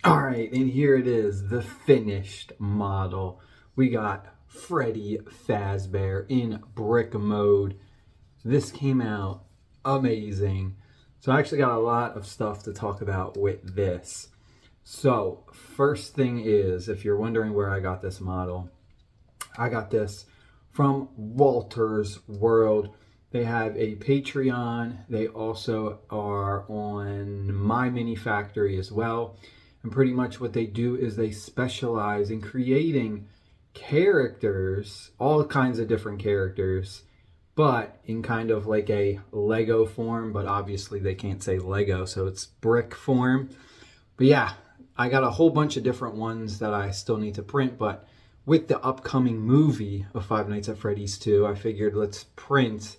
All right, and here it is, the finished model. We got Freddy Fazbear in brick mode. This came out amazing. So I actually got a lot of stuff to talk about with this. So first thing is, if you're wondering where I got this model, I got this from Walter's World. They have a Patreon. They also are on My Mini Factory as well. And pretty much what they do is they specialize in creating characters, all kinds of different characters, but in kind of like a Lego form, but obviously they can't say Lego, so it's brick form. But yeah, I got a whole bunch of different ones that I still need to print, but with the upcoming movie of Five Nights at Freddy's 2, I figured let's print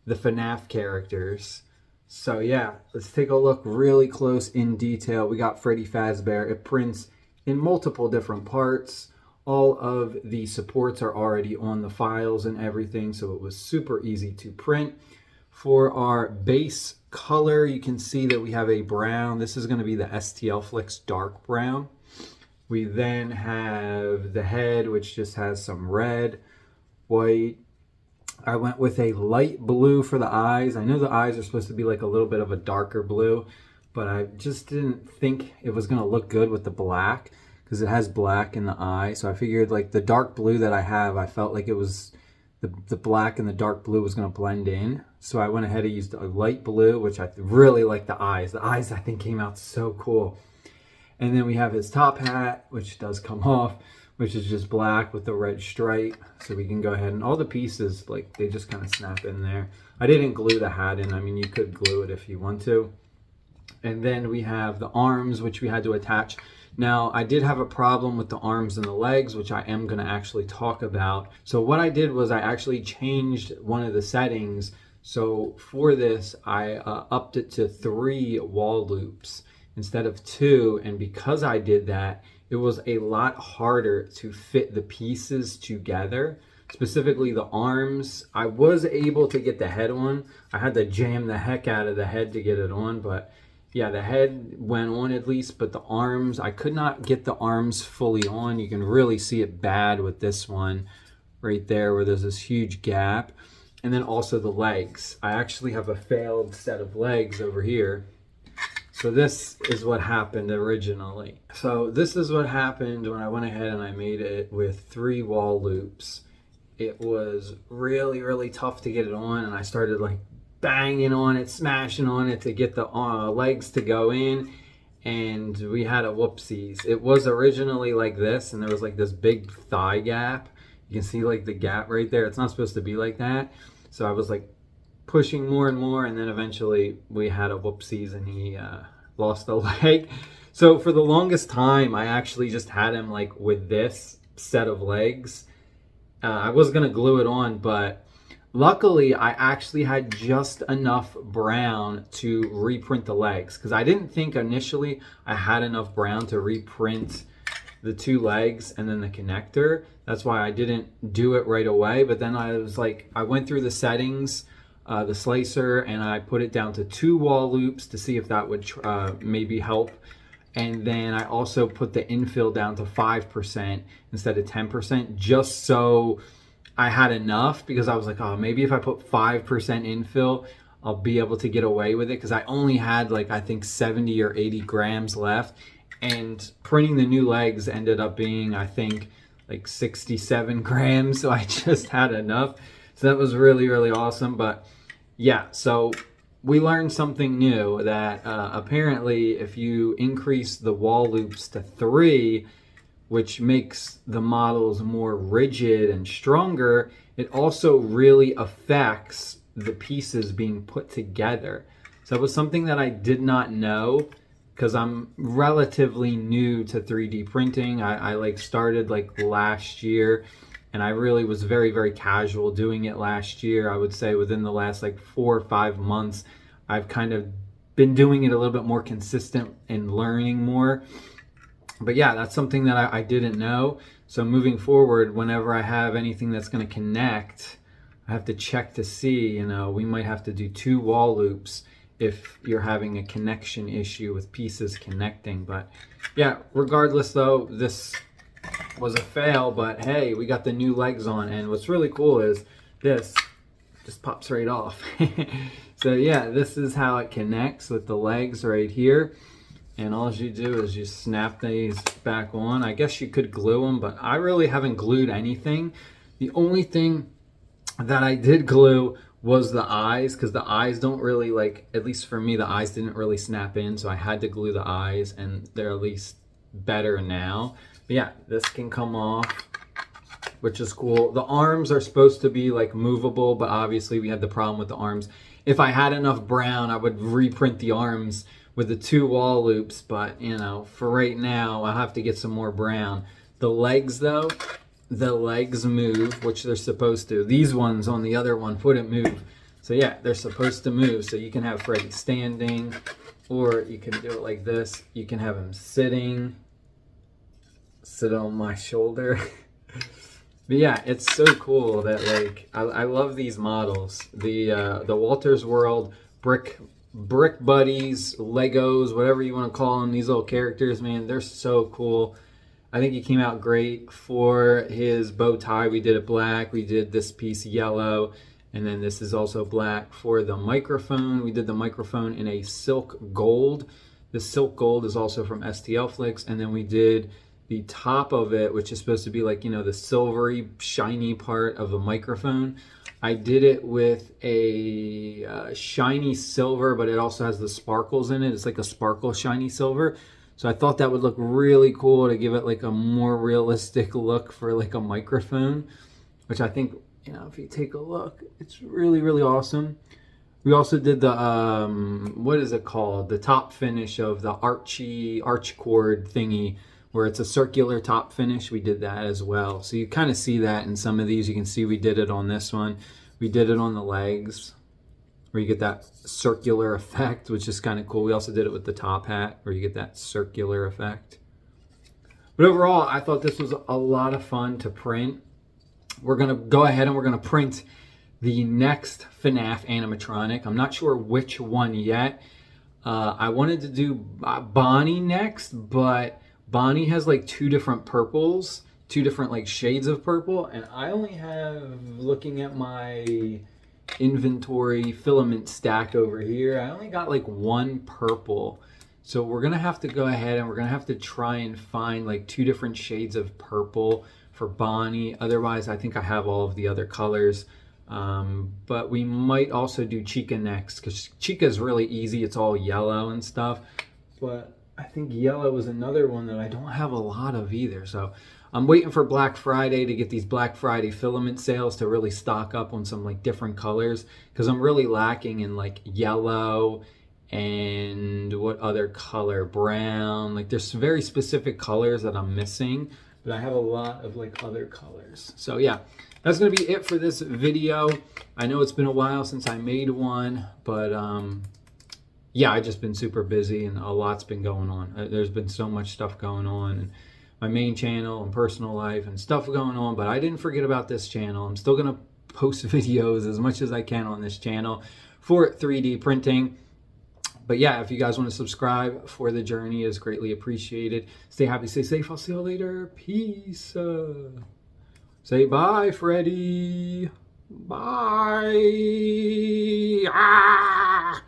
the FNAF characters. So yeah, let's take a look really close in detail. We got Freddy Fazbear. It prints in multiple different parts. All of the supports are already on the files and everything, so it was super easy to print. For our base color, you can see that we have a brown. This is going to be the STL Flicks dark brown. We then have the head, which just has some red, white. I went with a light blue for the eyes. I know the eyes are supposed to be like a little bit of a darker blue, but I just didn't think it was going to look good with the black because it has black in the eye. So I figured like the dark blue that I have, I felt like it was the black and the dark blue was going to blend in. So I went ahead and used a light blue, which I really like the eyes. The eyes I think came out so cool. And then we have his top hat, which does come off, which is just black with the red stripe. So we can go ahead and all the pieces, like they just kind of snap in there. I didn't glue the hat in. I mean, you could glue it if you want to. And then we have the arms, which we had to attach. Now, I did have a problem with the arms and the legs, which I am going to actually talk about. So what I did was I actually changed one of the settings. So for this, I upped it to 3 wall loops instead of 2. And because I did that, it was a lot harder to fit the pieces together, specifically the arms. I was able to get the head on. I had to jam the heck out of the head to get it on, but yeah, the head went on at least, but the arms, I could not get the arms fully on. You can really see it bad with this one right there where there's this huge gap. And then also the legs. I actually have a failed set of legs over here. So this is what happened originally. So this is what happened when I went ahead and I made it with 3 wall loops. It was really, really tough to get it on, and I started like banging on it, smashing on it to get the legs to go in, and we had a whoopsies. It was originally like this, and there was like this big thigh gap. You can see like the gap right there. It's not supposed to be like that. So I was like pushing more and more, and then eventually we had a whoopsies and he lost a leg. So for the longest time I actually just had him like with this set of legs. I was gonna glue it on, but luckily I actually had just enough brown to reprint the legs, because I didn't think initially I had enough brown to reprint the 2 legs and then the connector. That's why I didn't do it right away. But then I was like, I went through the settings, the slicer, and I put it down to 2 wall loops to see if that would maybe help. And then I also put the infill down to 5% instead of 10%, just so I had enough, because I was like, oh, maybe if I put 5% infill, I'll be able to get away with it, because I only had like, I think 70 or 80 grams left. And printing the new legs ended up being, I think, like 67 grams. So I just had enough. So that was really, really awesome. But yeah, so we learned something new, that apparently if you increase the wall loops to 3, which makes the models more rigid and stronger, it also really affects the pieces being put together. So it was something that I did not know, because I'm relatively new to 3D printing. I like started like last year, and I really was very, very casual doing it last year. I would say within the last like 4 or 5 months, I've kind of been doing it a little bit more consistent and learning more. But yeah, that's something that I didn't know. So moving forward, whenever I have anything that's going to connect, I have to check to see, you know, we might have to do 2 wall loops if you're having a connection issue with pieces connecting. But yeah, regardless though, this was a fail, but hey, we got the new legs on, and what's really cool is this just pops right off. So yeah, this is how it connects with the legs right here. And all you do is you snap these back on. I guess you could glue them, but I really haven't glued anything. The only thing that I did glue was the eyes, because the eyes don't really, like, at least for me, the eyes didn't really snap in, so I had to glue the eyes, and they're at least better now. But yeah, this can come off, which is cool. The arms are supposed to be like movable, but obviously we had the problem with the arms. If I had enough brown, I would reprint the arms with the 2 wall loops, but you know, for right now, I'll have to get some more brown. The legs though, the legs move, which they're supposed to. These ones on the other one wouldn't move. So yeah, they're supposed to move. So you can have Freddy standing, or you can do it like this. You can have him sitting, sit on my shoulder. But yeah, it's so cool that, like, I love these models. The Walter's World Brick Buddies, Legos, whatever you want to call them, these little characters, man, they're so cool. I think he came out great for his bow tie. We did it black, we did this piece yellow, and then this is also black. For the microphone, we did the microphone in a silk gold. The silk gold is also from STL Flicks, and then we did the top of it, which is supposed to be like, you know, the silvery, shiny part of a microphone. I did it with a shiny silver, but it also has the sparkles in it. It's like a sparkle shiny silver. So I thought that would look really cool to give it like a more realistic look for like a microphone, which I think, you know, if you take a look, it's really, really awesome. We also did the, what is it called? The top finish of the arch cord thingy, where it's a circular top finish. We did that as well. So you kind of see that in some of these. You can see we did it on this one. We did it on the legs, where you get that circular effect, which is kind of cool. We also did it with the top hat, where you get that circular effect. But overall, I thought this was a lot of fun to print. We're gonna go ahead and we're gonna print the next FNAF animatronic. I'm not sure which one yet. I wanted to do Bonnie next, but Bonnie has like 2 different purples, 2 different like shades of purple, and I only have, looking at my inventory filament stack over here, I only got like 1 purple. So we're gonna have to go ahead and we're gonna have to try and find like 2 different shades of purple for Bonnie. Otherwise, I think I have all of the other colors. But we might also do Chica next, because Chica is really easy. It's all yellow and stuff. But I think yellow is another one that I don't have a lot of either. So I'm waiting for Black Friday to get these Black Friday filament sales to really stock up on some like different colors, because I'm really lacking in like yellow and what other color, brown. Like there's very specific colors that I'm missing, but I have a lot of like other colors. So yeah, that's gonna be it for this video. I know it's been a while since I made one, but yeah, I've just been super busy and a lot's been going on. There's been so much stuff going on, and my main channel and personal life and stuff going on, but I didn't forget about this channel. I'm still gonna post videos as much as I can on this channel for 3D printing. But yeah, if you guys want to subscribe for the journey, is greatly appreciated. Stay happy, stay safe. I'll see you later. Peace. Say bye, Freddy. Bye. Ah!